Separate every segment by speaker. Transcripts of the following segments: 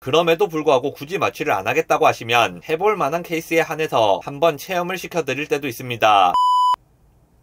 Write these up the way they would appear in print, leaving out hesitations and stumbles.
Speaker 1: 그럼에도 불구하고 굳이 마취를 안 하겠다고 하시면 해볼 만한 케이스에 한해서 한번 체험을 시켜드릴 때도 있습니다.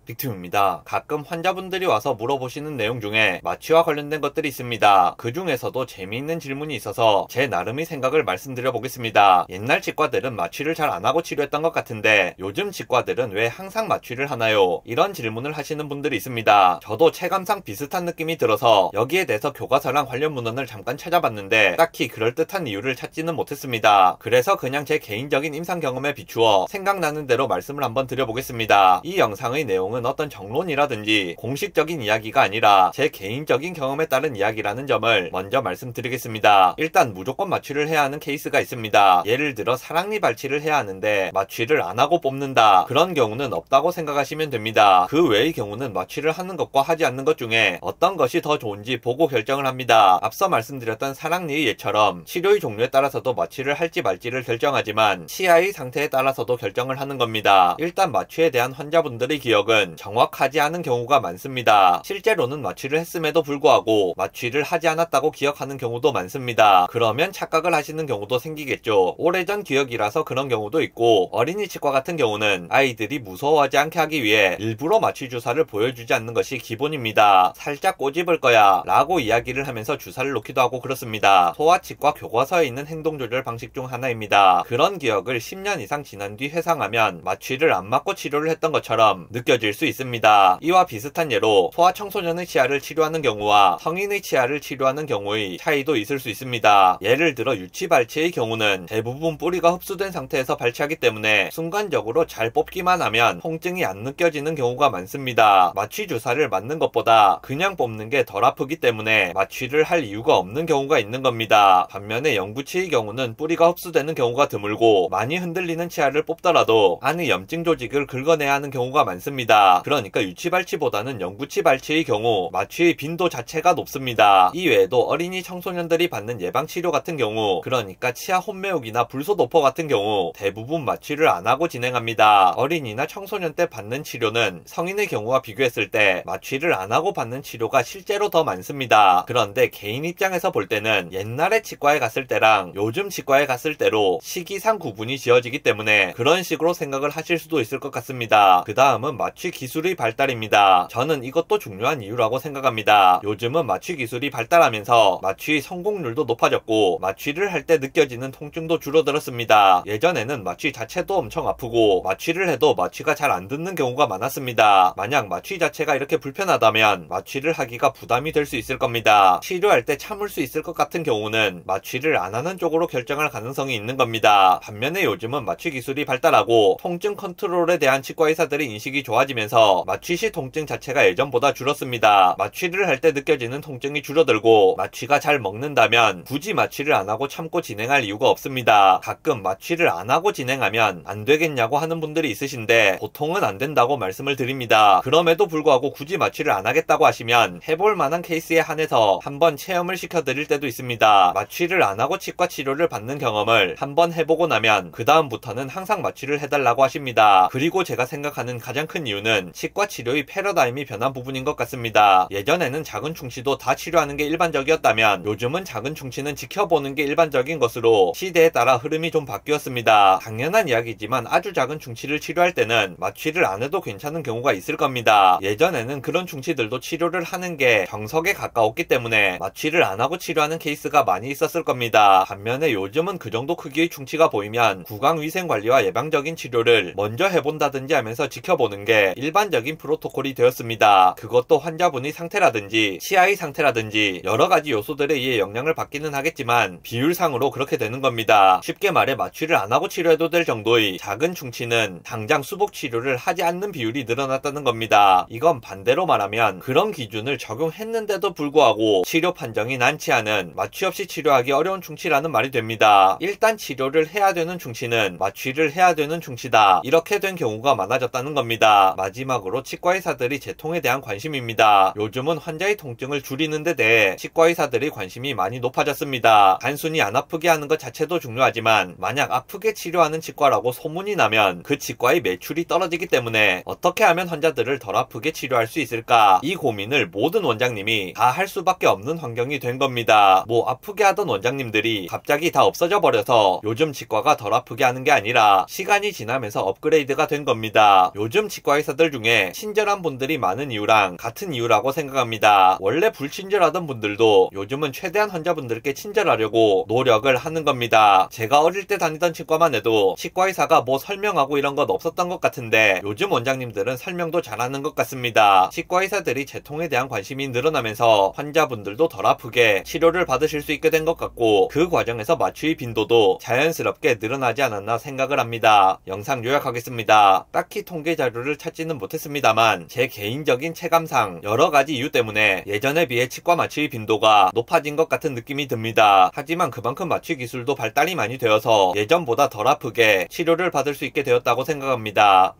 Speaker 1: 빅튜브입니다. 가끔 환자분들이 와서 물어보시는 내용 중에 마취와 관련된 것들이 있습니다. 그 중에서도 재미있는 질문이 있어서 제 나름의 생각을 말씀드려 보겠습니다. 옛날 치과들은 마취를 잘 안하고 치료했던 것 같은데 요즘 치과들은 왜 항상 마취를 하나요? 이런 질문을 하시는 분들이 있습니다. 저도 체감상 비슷한 느낌이 들어서 여기에 대해서 교과서랑 관련 문헌을 잠깐 찾아봤는데 딱히 그럴듯한 이유를 찾지는 못했습니다. 그래서 그냥 제 개인적인 임상 경험에 비추어 생각나는 대로 말씀을 한번 드려보겠습니다. 이 영상의 내용은 어떤 정론이라든지 공식적인 이야기가 아니라 제 개인적인 경험에 따른 이야기라는 점을 먼저 말씀드리겠습니다. 일단 무조건 마취를 해야 하는 케이스가 있습니다. 예를 들어 사랑니 발치를 해야 하는데 마취를 안 하고 뽑는다. 그런 경우는 없다고 생각하시면 됩니다. 그 외의 경우는 마취를 하는 것과 하지 않는 것 중에 어떤 것이 더 좋은지 보고 결정을 합니다. 앞서 말씀드렸던 사랑니의 예처럼 치료의 종류에 따라서도 마취를 할지 말지를 결정하지만 치아의 상태에 따라서도 결정을 하는 겁니다. 일단 마취에 대한 환자분들의 기억은 정확하지 않은 경우가 많습니다. 실제로는 마취를 했음에도 불구하고 마취를 하지 않았다고 기억하는 경우도 많습니다. 그러면 착각을 하시는 경우도 생기겠죠. 오래전 기억이라서 그런 경우도 있고, 어린이 치과 같은 경우는 아이들이 무서워하지 않게 하기 위해 일부러 마취 주사를 보여주지 않는 것이 기본입니다. 살짝 꼬집을 거야 라고 이야기를 하면서 주사를 놓기도 하고 그렇습니다. 소아치과 교과서에 있는 행동조절 방식 중 하나입니다. 그런 기억을 10년 이상 지난 뒤 회상하면 마취를 안 맞고 치료를 했던 것처럼 느껴질 수 있습니다. 이와 비슷한 예로 소아청소년의 치아를 치료하는 경우와 성인의 치아를 치료하는 경우의 차이도 있을 수 있습니다. 예를 들어 유치발치의 경우는 대부분 뿌리가 흡수된 상태에서 발치하기 때문에 순간적으로 잘 뽑기만 하면 통증이 안 느껴지는 경우가 많습니다. 마취 주사를 맞는 것보다 그냥 뽑는 게 덜 아프기 때문에 마취를 할 이유가 없는 경우가 있는 겁니다. 반면에 영구치의 경우는 뿌리가 흡수되는 경우가 드물고 많이 흔들리는 치아를 뽑더라도 안의 염증 조직을 긁어내야 하는 경우가 많습니다. 그러니까 유치발치보다는 영구치 발치의 경우 마취의 빈도 자체가 높습니다. 이외에도 어린이 청소년들이 받는 예방치료 같은 경우, 그러니까 치아 혼매우기나 불소도포 같은 경우 대부분 마취를 안하고 진행합니다. 어린이나 청소년 때 받는 치료는 성인의 경우와 비교했을 때 마취를 안하고 받는 치료가 실제로 더 많습니다. 그런데 개인 입장에서 볼 때는 옛날에 치과에 갔을 때랑 요즘 치과에 갔을 때로 시기상 구분이 지어지기 때문에 그런 식으로 생각을 하실 수도 있을 것 같습니다. 그 다음은 마취 기술의 발달입니다. 저는 이것도 중요한 이유라고 생각합니다. 요즘은 마취 기술이 발달하면서 마취의 성공률도 높아졌고 마취를 할 때 느껴지는 통증도 줄어들었습니다. 예전에는 마취 자체도 엄청 아프고 마취를 해도 마취가 잘 안 듣는 경우가 많았습니다. 만약 마취 자체가 이렇게 불편하다면 마취를 하기가 부담이 될 수 있을 겁니다. 치료할 때 참을 수 있을 것 같은 경우는 마취를 안 하는 쪽으로 결정할 가능성이 있는 겁니다. 반면에 요즘은 마취 기술이 발달하고 통증 컨트롤에 대한 치과 의사들의 인식이 좋아지면서 마취 시 통증 자체가 예전보다 줄었습니다. 마취를 할 때 느껴지는 통증이 줄어들고 마취가 잘 먹는다면 굳이 마취를 안 하고 참고 진행할 이유가 없습니다. 가끔 마취를 안 하고 진행하면 안 되겠냐고 하는 분들이 있으신데 보통은 안 된다고 말씀을 드립니다. 그럼에도 불구하고 굳이 마취를 안 하겠다고 하시면 해볼 만한 케이스에 한해서 한번 체험을 시켜드릴 때도 있습니다. 마취를 안 하고 치과 치료를 받는 경험을 한번 해보고 나면 그 다음부터는 항상 마취를 해달라고 하십니다. 그리고 제가 생각하는 가장 큰 이유는 치과 치료의 패러다임이 변한 부분인 것 같습니다. 예전에는 작은 충치도 다 치료하는 게 일반적이었다면 요즘은 작은 충치는 지켜보는 게 일반적인 것으로 시대에 따라 흐름이 좀 바뀌었습니다. 당연한 이야기지만 아주 작은 충치를 치료할 때는 마취를 안 해도 괜찮은 경우가 있을 겁니다. 예전에는 그런 충치들도 치료를 하는 게 정석에 가까웠기 때문에 마취를 안 하고 치료하는 케이스가 많이 있었을 겁니다. 반면에 요즘은 그 정도 크기의 충치가 보이면 구강위생관리와 예방적인 치료를 먼저 해본다든지 하면서 지켜보는 게 일반적인 프로토콜이 되었습니다. 그것도 환자분의 상태라든지 치아의 상태라든지 여러가지 요소들에 의해 영향을 받기는 하겠지만 비율상으로 그렇게 되는 겁니다. 쉽게 말해 마취를 안 하고 치료해도 될 정도의 작은 충치는 당장 수복 치료를 하지 않는 비율이 늘어났다는 겁니다. 이건 반대로 말하면 그런 기준을 적용했는데도 불구하고 치료 판정이 난치 않은 마취 없이 치료하기 어려운 충치라는 말이 됩니다. 일단 치료를 해야 되는 충치는 마취를 해야 되는 충치다. 이렇게 된 경우가 많아졌다는 겁니다. 마지막으로 치과의사들이 재통에 대한 관심입니다. 요즘은 환자의 통증을 줄이는 데 대해 치과의사들의 관심이 많이 높아졌습니다. 단순히 안 아프게 하는 것 자체도 중요하지만 만약 아프게 치료하는 치과라고 소문이 나면 그 치과의 매출이 떨어지기 때문에 어떻게 하면 환자들을 덜 아프게 치료할 수 있을까? 이 고민을 모든 원장님이 다 할 수밖에 없는 환경이 된 겁니다. 뭐 아프게 하던 원장님들이 갑자기 다 없어져 버려서 요즘 치과가 덜 아프게 하는 게 아니라 시간이 지나면서 업그레이드가 된 겁니다. 요즘 치과 의사들 중에 친절한 분들이 많은 이유랑 같은 이유라고 생각합니다. 원래 불친절하던 분들도 요즘은 최대한 환자분들께 친절하려고 노력을 하는 겁니다. 제가 어릴 때 다니던 치과만 해도 치과 의사가 뭐 설명하고 이런 건 없었던 것 같은데 요즘 원장님들은 설명도 잘하는 것 같습니다. 치과 의사들이 재통에 대한 관심이 늘어나면서 환자분들도 덜 아프게 치료를 받으실 수 있게 된 것 같고 그 과정에서 마취의 빈도도 자연스럽게 늘어나지 않았나 생각을 합니다. 영상 요약하겠습니다. 딱히 통계 자료를 찾지는 못했습니다만 제 개인적인 체감상 여러가지 이유 때문에 예전에 비해 치과 마취의 빈도가 높아진 것 같은 느낌이 듭니다. 하지만 그만큼 마취 기술도 발달이 많이 되어서 예전보다 덜 아프게 치료를 받을 수 있게 되었다고 생각합니다.